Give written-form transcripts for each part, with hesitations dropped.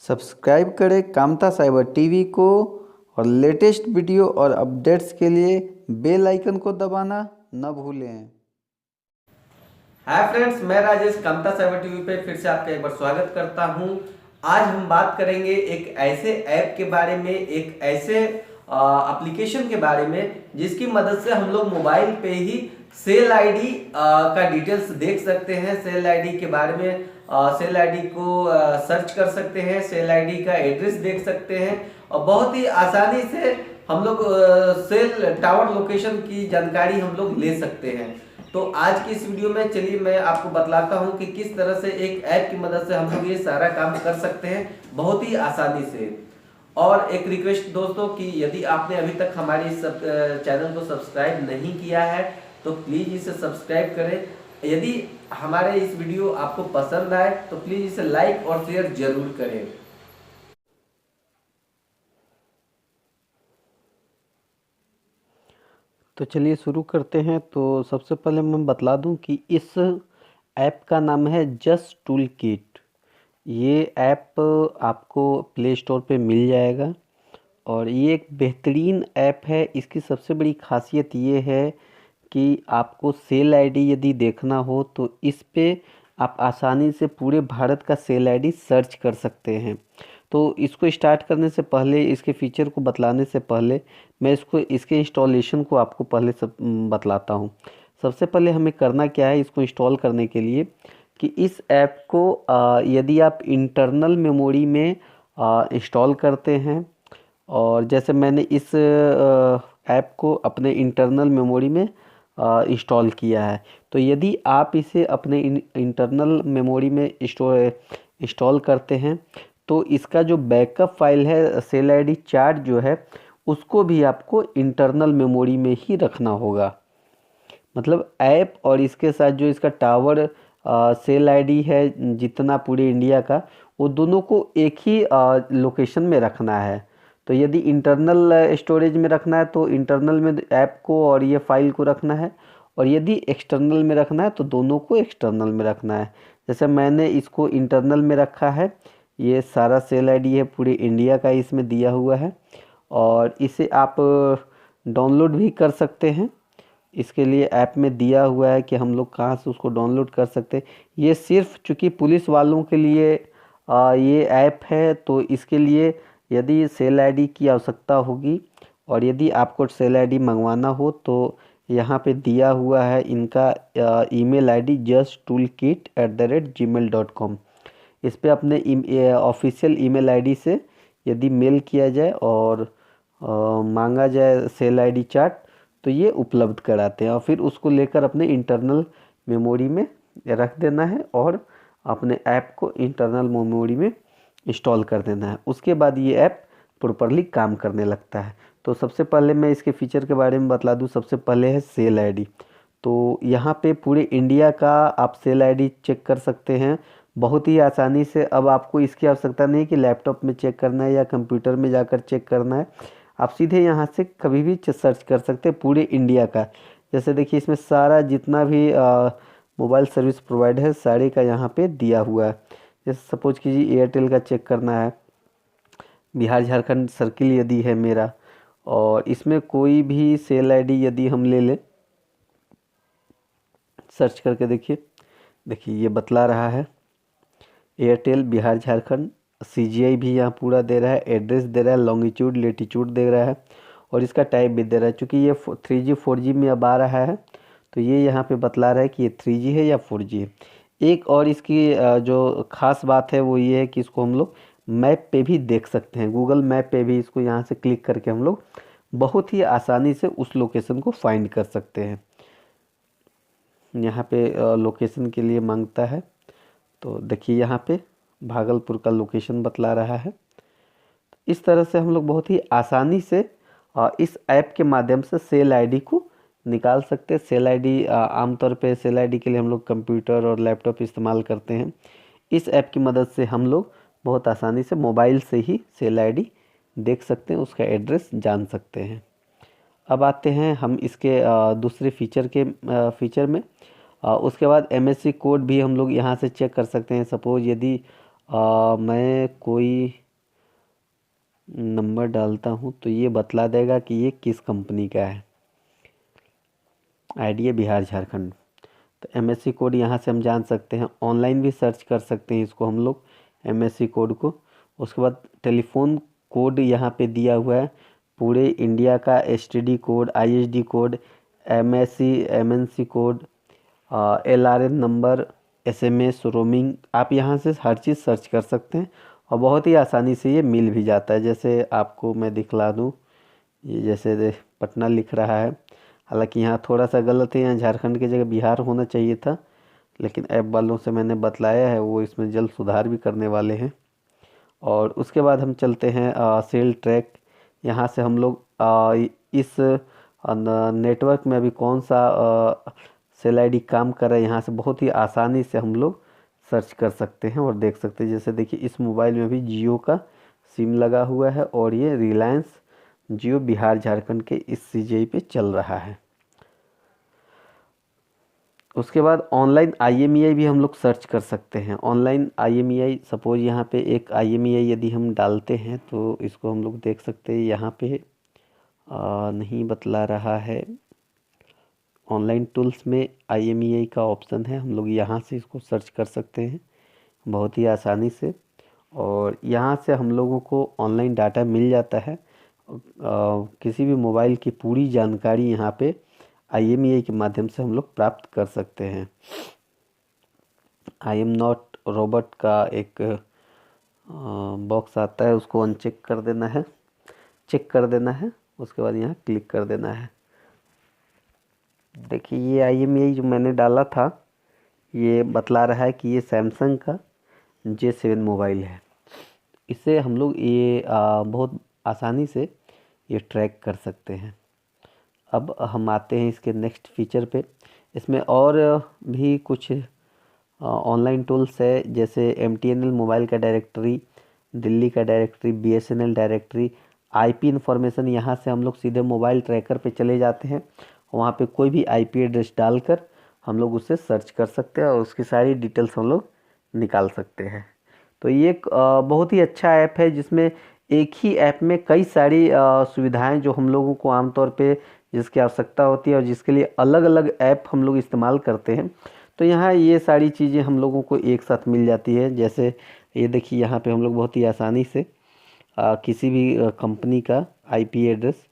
Subscribe करें Kamta cyber TV को और लेटेस्ट वीडियो और अपडेट्स के लिए बेल आइकन को दबाना न भूलें। हाय फ्रेंड्स, मैं राजेश कामता साइबर टीवी पे फिर से आपका एक बार स्वागत करता हूं। आज हम बात करेंगे एक ऐसे ऐप के बारे में, एक ऐसे एप्लीकेशन के बारे में जिसकी मदद से हम लोग मोबाइल पे ही सेल आईडी का डिटेल्स देख सकते हैं। सेल आईडी के बारे में सेल आईडी को सर्च कर सकते हैं, सेल आईडी का एड्रेस देख सकते हैं और बहुत ही आसानी से हम लोग सेल टावर लोकेशन की जानकारी हम लोग ले सकते हैं। तो आज की इस वीडियो में चलिए मैं आपको बतलाता हूं कि किस तरह से एक ऐप की मदद से हम लोग ये सारा काम कर सकते हैं बहुत ही आसानी से। और एक रिक्वेस्ट दोस्तों कि यदि आपने अभी तक हमारे इस चैनल को सब्सक्राइब नहीं किया है तो प्लीज़ इसे सब्सक्राइब करें। यदि हमारे इस वीडियो आपको पसंद आए तो प्लीज़ इसे लाइक और शेयर जरूर करें। तो चलिए शुरू करते हैं। तो सबसे पहले मैं बतला दूं कि इस ऐप का नाम है जस्ट टूल किट। ये ऐप आपको प्ले स्टोर पे मिल जाएगा और ये एक बेहतरीन ऐप है। इसकी सबसे बड़ी खासियत ये है कि आपको सेल आईडी यदि देखना हो तो इस पे आप आसानी से पूरे भारत का सेल आईडी सर्च कर सकते हैं। तो इसको स्टार्ट करने से पहले, इसके फीचर को बतलाने से पहले मैं इसके इंस्टॉलेशन को आपको पहले सब बतलाता हूँ। सबसे पहले हमें करना क्या है इसको इंस्टॉल करने के लिए कि इस ऐप को यदि आप इंटरनल मेमोरी में इंस्टॉल करते हैं और जैसे मैंने इस ऐप को अपने इंटरनल मेमोरी में इंस्टॉल किया है, तो यदि आप इसे अपने इंटरनल मेमोरी में इंस्टॉल करते हैं तो इसका जो बैकअप फाइल है सेल आईडी चार्ट जो है उसको भी आपको इंटरनल मेमोरी में ही रखना होगा। मतलब ऐप और इसके साथ जो इसका टावर सेल आईडी है जितना पूरे इंडिया का, वो दोनों को एक ही लोकेशन में रखना है। तो यदि इंटरनल स्टोरेज में रखना है तो इंटरनल में ऐप को और ये फाइल को रखना है, और यदि एक्सटर्नल में रखना है तो दोनों को एक्सटर्नल में रखना है। जैसे मैंने इसको इंटरनल में रखा है, ये सारा सेल आईडी है पूरे इंडिया का इसमें दिया हुआ है और इसे आप डाउनलोड भी कर सकते हैं। इसके लिए ऐप में दिया हुआ है कि हम लोग कहाँ से उसको डाउनलोड कर सकते हैं। ये सिर्फ चूँकि पुलिस वालों के लिए ये ऐप है, तो इसके लिए यदि सेल आईडी की आवश्यकता होगी और यदि आपको सेल आईडी मंगवाना हो तो यहाँ पे दिया हुआ है इनका ईमेल आईडी justtoolkit@gmail.com। इस पे अपने ऑफिशियल ईमेल आईडी से यदि मेल किया जाए और मांगा जाए सेल आईडी चार्ट तो ये उपलब्ध कराते हैं और फिर उसको लेकर अपने इंटरनल मेमोरी में रख देना है और अपने ऐप को इंटरनल मेमोरी में इंस्टॉल कर देना है। उसके बाद ये ऐप प्रॉपरली काम करने लगता है। तो सबसे पहले मैं इसके फीचर के बारे में बतला दूं। सबसे पहले है सेल आईडी। तो यहाँ पे पूरे इंडिया का आप सेल आईडी चेक कर सकते हैं बहुत ही आसानी से। अब आपको इसकी आवश्यकता नहीं कि लैपटॉप में चेक करना है या कंप्यूटर में जाकर चेक करना है, आप सीधे यहाँ से कभी भी सर्च कर सकते हैं पूरे इंडिया का। जैसे देखिए इसमें सारा जितना भी मोबाइल सर्विस प्रोवाइडर है सारे का यहाँ पे दिया हुआ है। जैसे सपोज कीजिए एयरटेल का चेक करना है, बिहार झारखंड सर्किल यदि है मेरा, और इसमें कोई भी सेल आईडी यदि हम ले लें, सर्च करके देखिए ये बतला रहा है एयरटेल बिहार झारखंड। सीजीआई भी यहाँ पूरा दे रहा है, एड्रेस दे रहा है, लॉन्गिट्यूड लेटीट्यूड दे रहा है और इसका टाइप भी दे रहा है। चूँकि ये 3G 4G में अब आ रहा है तो ये यहाँ पे बतला रहा है कि ये 3G है या 4G है। एक और इसकी जो ख़ास बात है वो ये है कि इसको हम लोग मैप पे भी देख सकते हैं। गूगल मैप पे भी इसको यहाँ से क्लिक करके हम लोग बहुत ही आसानी से उस लोकेशन को फाइंड कर सकते हैं। यहाँ पे लोकेशन के लिए मांगता है तो देखिए यहाँ पे भागलपुर का लोकेशन बतला रहा है। इस तरह से हम लोग बहुत ही आसानी से इस ऐप के माध्यम से सेल आईडी को निकाल सकते हैं। सेल आईडी आमतौर पे सेल आईडी के लिए हम लोग कंप्यूटर और लैपटॉप इस्तेमाल करते हैं। इस ऐप की मदद से हम लोग बहुत आसानी से मोबाइल से ही सेल आईडी देख सकते हैं, उसका एड्रेस जान सकते हैं। अब आते हैं हम इसके दूसरे फीचर में। उसके बाद MSC कोड भी हम लोग यहाँ से चेक कर सकते हैं। सपोज यदि मैं कोई नंबर डालता हूँ तो ये बतला देगा कि ये किस कंपनी का है। आइडिया बिहार झारखंड। तो एमएससी कोड यहाँ से हम जान सकते हैं, ऑनलाइन भी सर्च कर सकते हैं इसको हम लोग एमएससी कोड को। उसके बाद टेलीफोन कोड यहाँ पे दिया हुआ है, पूरे इंडिया का STD code, ISD code, MSC MNC code, LRN number, SMS, roaming, आप यहाँ से हर चीज़ सर्च कर सकते हैं और बहुत ही आसानी से ये मिल भी जाता है। जैसे आपको मैं दिखला दूँ, ये जैसे पटना लिख रहा है, हालांकि यहाँ थोड़ा सा गलत है, यहाँ झारखंड की जगह बिहार होना चाहिए था, लेकिन ऐप वालों से मैंने बतलाया है, वो इसमें जल्द सुधार भी करने वाले हैं। और उसके बाद हम चलते हैं सेल ट्रैक। यहाँ से हम लोग इस नेटवर्क में अभी कौन सा सेल आईडी काम कर रहा है, यहाँ से बहुत ही आसानी से हम लोग सर्च कर सकते हैं और देख सकते हैं। जैसे देखिए इस मोबाइल में भी जियो का सिम लगा हुआ है और ये रिलायंस जियो बिहार झारखंड के इस सीजीआई पे चल रहा है। उसके बाद ऑनलाइन आईएमईआई भी हम लोग सर्च कर सकते हैं। ऑनलाइन आईएमईआई, सपोज यहाँ पे एक आईएमईआई यदि हम डालते हैं तो इसको हम लोग देख सकते हैं। यहाँ पे नहीं बतला रहा है, ऑनलाइन टूल्स में आईएमईआई का ऑप्शन है, हम लोग यहाँ से इसको सर्च कर सकते हैं बहुत ही आसानी से। और यहाँ से हम लोगों को ऑनलाइन डाटा मिल जाता है, किसी भी मोबाइल की पूरी जानकारी यहाँ पे आईएमईआई के माध्यम से हम लोग प्राप्त कर सकते हैं। आई एम नॉट रोबोट का एक बॉक्स आता है, उसको अनचेक कर देना है, चेक कर देना है, उसके बाद यहाँ क्लिक कर देना है। देखिए ये आईएमईआई जो मैंने डाला था ये बतला रहा है कि ये सैमसंग का J7 मोबाइल है। इसे हम लोग ये बहुत आसानी से ये ट्रैक कर सकते हैं। अब हम आते हैं इसके नेक्स्ट फीचर पे। इसमें और भी कुछ ऑनलाइन टूल्स है, जैसे MTNL मोबाइल का डायरेक्टरी, दिल्ली का directory, BSNL directory, IP information. यहाँ से हम लोग सीधे मोबाइल ट्रैकर पे चले जाते हैं, वहाँ पे कोई भी आईपी एड्रेस डालकर हम लोग उसे सर्च कर सकते हैं और उसकी सारी डिटेल्स हम लोग निकाल सकते हैं। तो ये एक बहुत ही अच्छा ऐप है, जिसमें एक ही ऐप में कई सारी सुविधाएं जो हम लोगों को आमतौर पे जिसकी आवश्यकता होती है और जिसके लिए अलग अलग ऐप हम लोग इस्तेमाल करते हैं, तो यहाँ ये सारी चीज़ें हम लोगों को एक साथ मिल जाती है। जैसे ये देखिए यहाँ पे हम लोग बहुत ही आसानी से किसी भी कंपनी का आईपी एड्रेस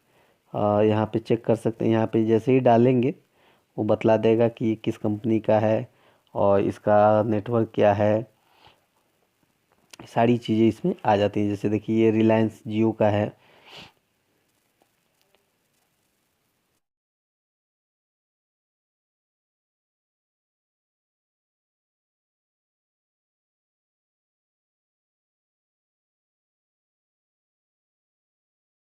यहाँ पे चेक कर सकते हैं। यहाँ पे जैसे ही डालेंगे वो बतला देगा कि ये किस कंपनी का है और इसका नेटवर्क क्या है, सारी चीज़ें इसमें आ जाती हैं। जैसे देखिए ये रिलायंस जियो का है,